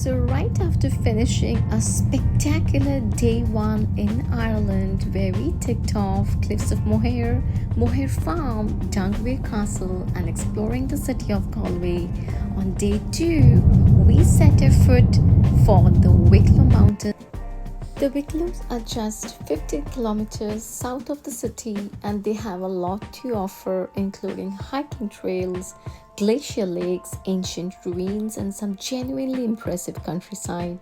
So, right after finishing a spectacular day one in Ireland, where we ticked off cliffs of Moher, Moher Farm, Dunway Castle, and exploring the city of Galway, on day two, we set our foot for the Wicklow Mountains. The Wicklows are just 50 kilometers south of the city and they have a lot to offer, including hiking trails, glacier lakes, ancient ruins, and some genuinely impressive countryside.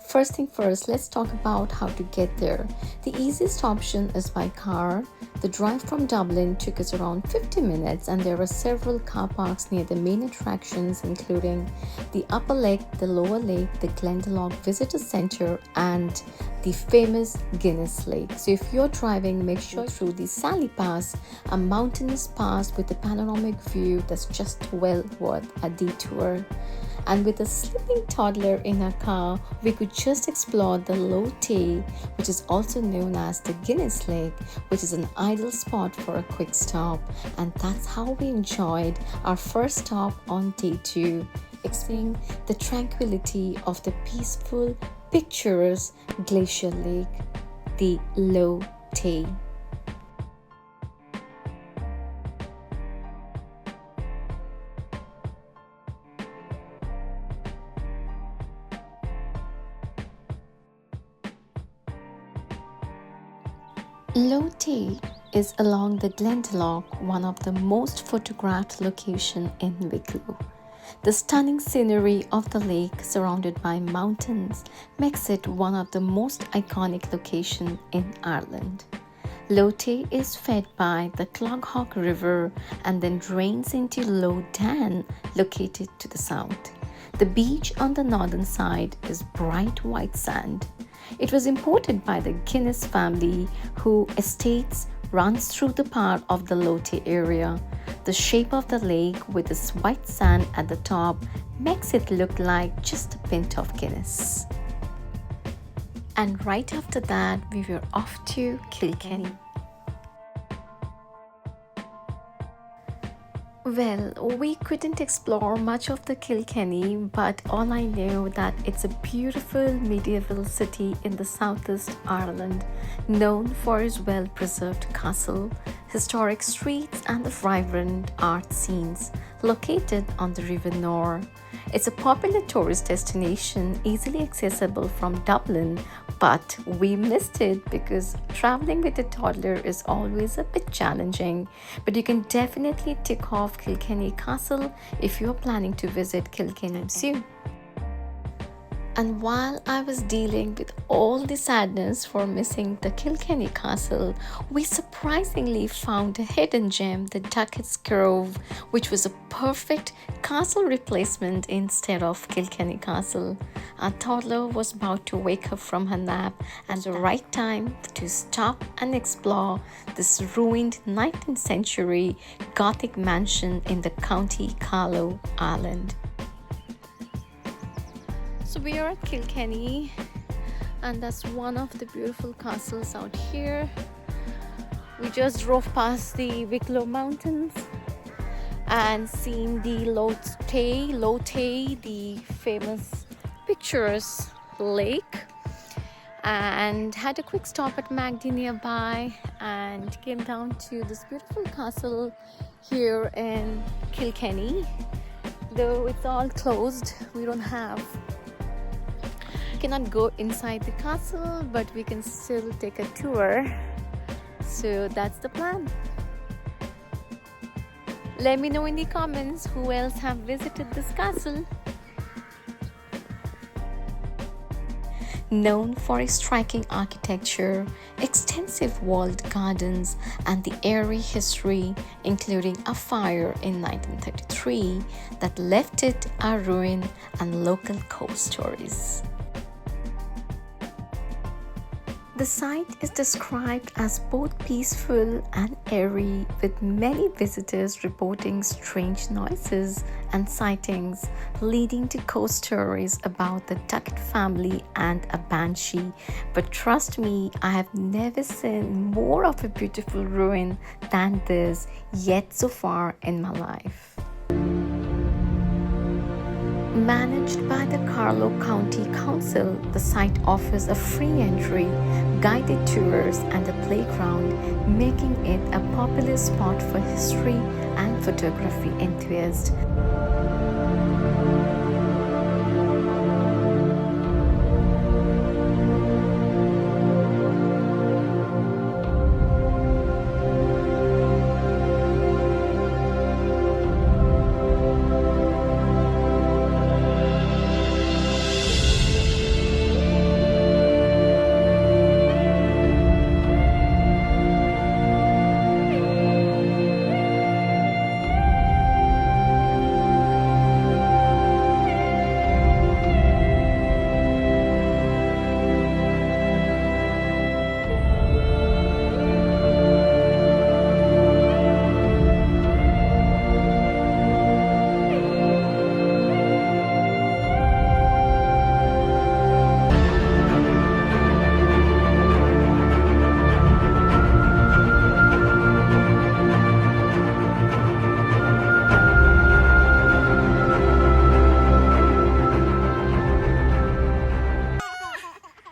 First thing first, let's talk about how to get there. The easiest option is by car. The drive from Dublin took us around 50 minutes, and there are several car parks near the main attractions, including the Upper Lake, the Lower Lake, the Glendalough Visitor Centre, and the famous Guinness Lake. So if you're driving, make sure through the Sally Pass, a mountainous pass with a panoramic view that's just well worth a detour. And with a sleeping toddler in our car, we could just explore the Low Tay, which is also known as the Guinness Lake, which is an ideal spot for a quick stop. And that's how we enjoyed our first stop on day two, experiencing the tranquility of the peaceful, picturesque glacier lake, the Low Tay. Low Tay is along the Glendalough, one of the most photographed locations in Wicklow. The stunning scenery of the lake, surrounded by mountains, makes it one of the most iconic locations in Ireland. Low Tay is fed by the Cloghawk River and then drains into Low Dan, located to the south. The beach on the northern side is bright white sand. It was imported by the Guinness family, whose estates runs through the part of the Low Tay area. The shape of the lake with this white sand at the top makes it look like just a pint of Guinness. And right after that, we were off to Kilkenny. Well, we couldn't explore much of the Kilkenny, but all I know that it's a beautiful medieval city in the southeast Ireland, known for its well-preserved castle, historic streets, and the vibrant art scenes located on the River Nore. It's a popular tourist destination, easily accessible from Dublin, but we missed it because traveling with a toddler is always a bit challenging. But you can definitely tick off Kilkenny Castle if you're planning to visit Kilkenny soon. And while I was dealing with all the sadness for missing the Kilkenny Castle, we surprisingly found a hidden gem, the Duckett's Cobh, which was a perfect castle replacement instead of Kilkenny Castle. Our toddler was about to wake up from her nap, and the right time to stop and explore this ruined 19th century Gothic mansion in the County Carlow, Ireland. So we are at Kilkenny, and that's one of the beautiful castles out here. We just drove past the Wicklow Mountains and seen the Low Tay, the famous picturesque lake, and had a quick stop at Magdy nearby and came down to this beautiful castle here in Kilkenny. Though it's all closed, we cannot go inside the castle, but we can still take a tour. So that's the plan. Let me know in the comments who else have visited this castle. Known for its striking architecture, extensive walled gardens, and the airy history, including a fire in 1933 that left it a ruin, and local ghost stories. The site is described as both peaceful and eerie, with many visitors reporting strange noises and sightings, leading to ghost stories about the Duckett family and a banshee. But trust me, I have never seen more of a beautiful ruin than this yet so far in my life. Managed by the Carlow County Council, the site offers a free entry, guided tours, and a playground, making it a popular spot for history and photography enthusiasts.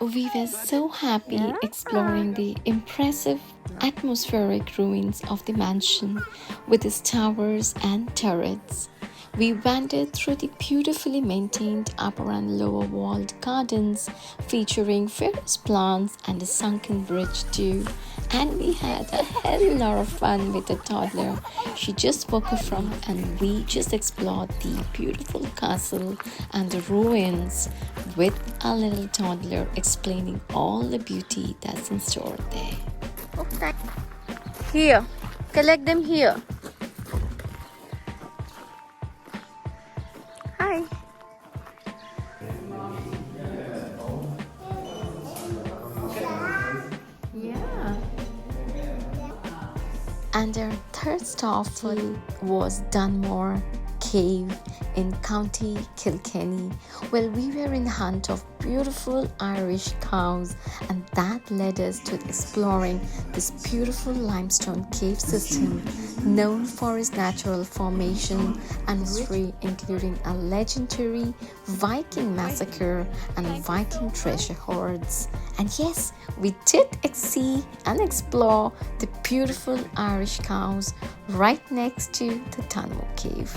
We were so happy exploring the impressive atmospheric ruins of the mansion with its towers and turrets. We wandered through the beautifully maintained upper and lower walled gardens featuring various plants and a sunken bridge too. And we had a hell lot of fun with the toddler. She just woke up from and we just explored the beautiful castle and the ruins with our little toddler explaining all the beauty that's in store there. Okay. Here, collect them here. Hi. Yeah. And our third stop was Dunmore Cave in County Kilkenny. Well, we were in hunt of beautiful Irish cows, and that led us to exploring this beautiful limestone cave system known for its natural formation and history, including a legendary Viking massacre and Viking treasure hoards. And yes, we did see and explore the beautiful Irish cows right next to the Dunmore Cave.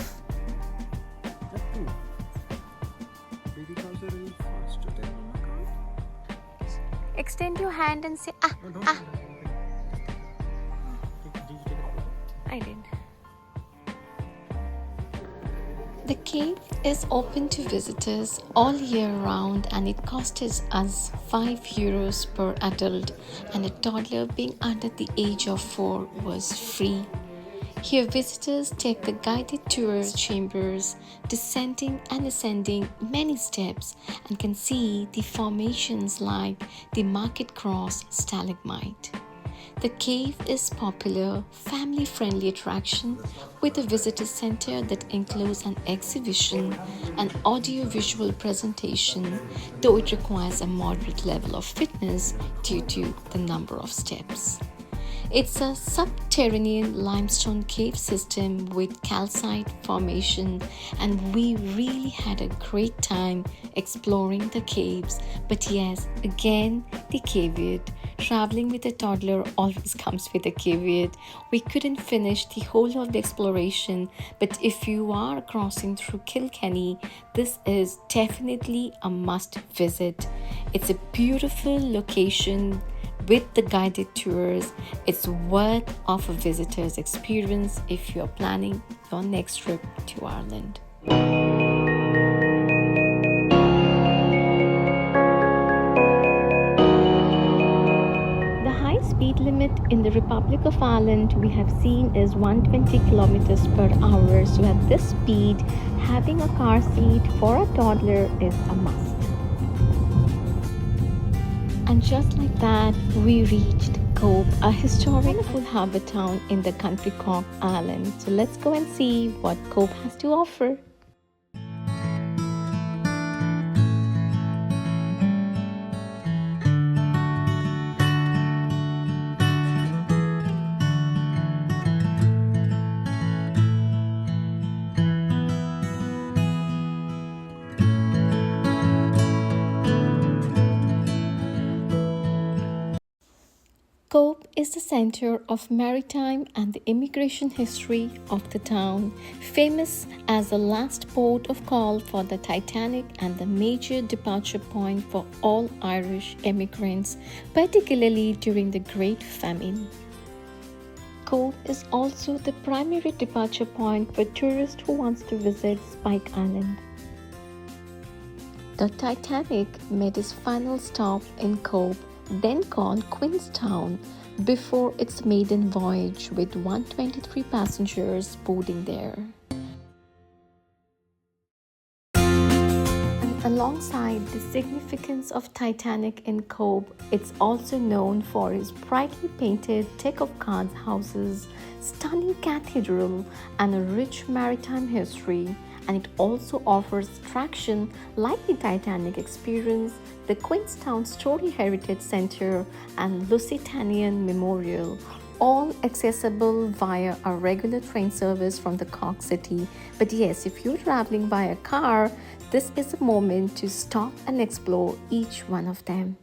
Extend your hand and say, ah, ah. I did. The cave is open to visitors all year round and it costs us €5 per adult, and a toddler being under the age of 4 was free. Here visitors take the guided tour chambers, descending and ascending many steps, and can see the formations like the Market Cross stalagmite. The cave is popular, family-friendly attraction with a visitor center that includes an exhibition and audio-visual presentation, though it requires a moderate level of fitness due to the number of steps. It's a subterranean limestone cave system with calcite formation, and we really had a great time exploring the caves. But yes, again, the caveat. Traveling with a toddler always comes with a caveat. We couldn't finish the whole of the exploration, but if you are crossing through Kilkenny, this is definitely a must visit. It's a beautiful location with the guided tours. It's worth of a visitor's experience if you're planning your next trip to Ireland. The high speed limit in the Republic of Ireland we have seen is 120 kilometers per hour, so at this speed having a car seat for a toddler is a must. And just like that, we reached Cobh, a historic harbour town in the country Cork, Ireland. So let's go and see what Cobh has to offer. Cobh is the center of maritime and the immigration history of the town, famous as the last port of call for the Titanic and the major departure point for all Irish immigrants, particularly during the Great Famine. Cobh is also the primary departure point for tourists who wants to visit Spike Island. The Titanic made its final stop in Cobh, then called Queenstown, before its maiden voyage with 123 passengers boarding there. And alongside the significance of Titanic in Cobh, it's also known for its brightly painted deck-of-cards houses, stunning cathedral, and a rich maritime history. And it also offers attraction like the Titanic Experience, the Queenstown Story Heritage Center, and Lusitanian Memorial, all accessible via a regular train service from the Cork city. But yes, if you're traveling by a car, this is a moment to stop and explore each one of them.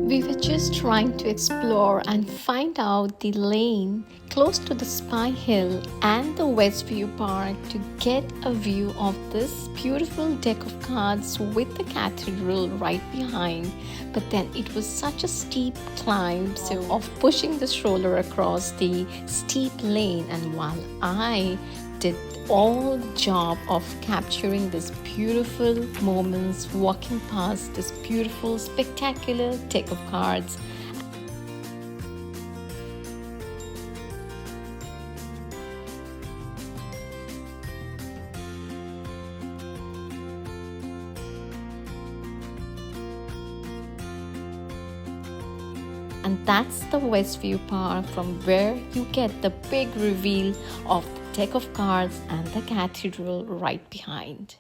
We were just trying to explore and find out the lane close to the Spy Hill and the Westview Park to get a view of this beautiful deck of cards with the cathedral right behind. But then it was such a steep climb, so of pushing the stroller across the steep lane, and while I did all the job of capturing these beautiful moments walking past this beautiful spectacular deck of cards. And that's the Westview Park, from where you get the big reveal of the deck of cards and the cathedral right behind.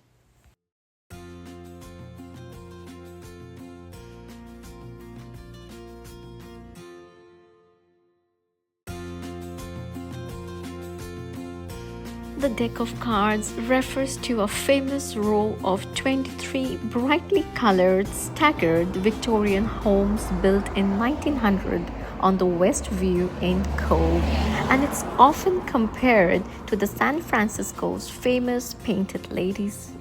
The deck of cards refers to a famous row of 23 brightly colored, staggered Victorian homes built in 1900 on the Westview in Cobh, and it's often compared to the San Francisco's famous Painted Ladies.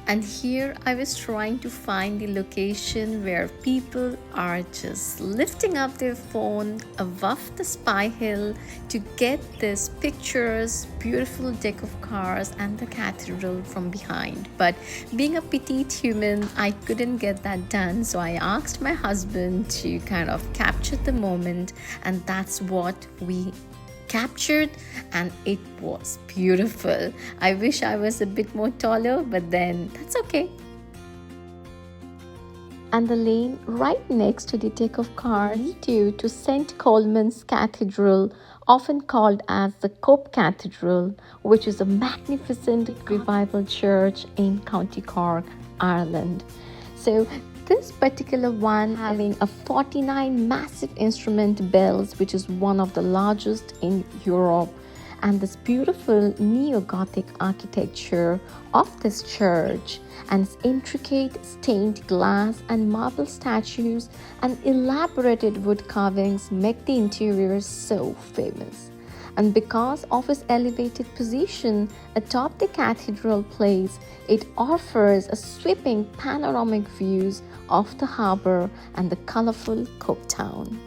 And here I was trying to find the location where people are just lifting up their phone above the Spy Hill to get this pictures, beautiful deck of cards and the cathedral from behind. But being a petite human, I couldn't get that done, so I asked my husband to kind of capture the moment, and that's what we captured, and it was beautiful. I wish I was a bit more taller, but then that's okay. And the lane right next to the deck of cards due to St. Coleman's Cathedral, often called as the Cobh Cathedral, which is a magnificent revival church in County Cork, Ireland. So this particular one having a 49 massive instrument bells, which is one of the largest in Europe, and this beautiful neo-Gothic architecture of this church, and its intricate stained glass and marble statues and elaborated wood carvings make the interior so famous. And because of its elevated position atop the cathedral place, it offers a sweeping panoramic views of the harbour and the colourful Cobh town.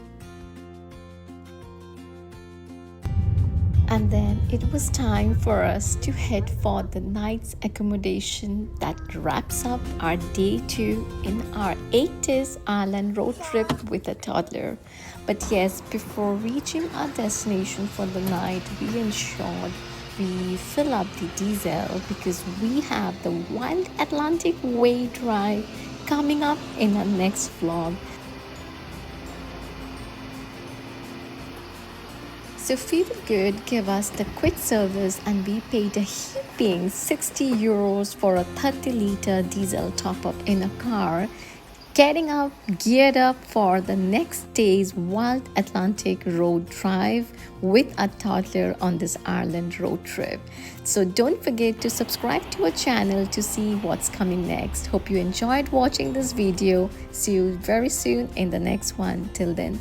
And then it was time for us to head for the night's accommodation that wraps up our day 2 in our 8 days Ireland road trip with a toddler. But yes, before reaching our destination for the night, we ensured we fill up the diesel because we have the Wild Atlantic Way drive coming up in our next vlog. So Feel Good gave us the quick service and we paid a heaping €60 for a 30-litre diesel top-up in a car. getting up, geared up for the next day's wild Atlantic road drive with a toddler on this Ireland road trip. So don't forget to subscribe to our channel to see what's coming next. Hope you enjoyed watching this video. See you very soon in the next one. Till then,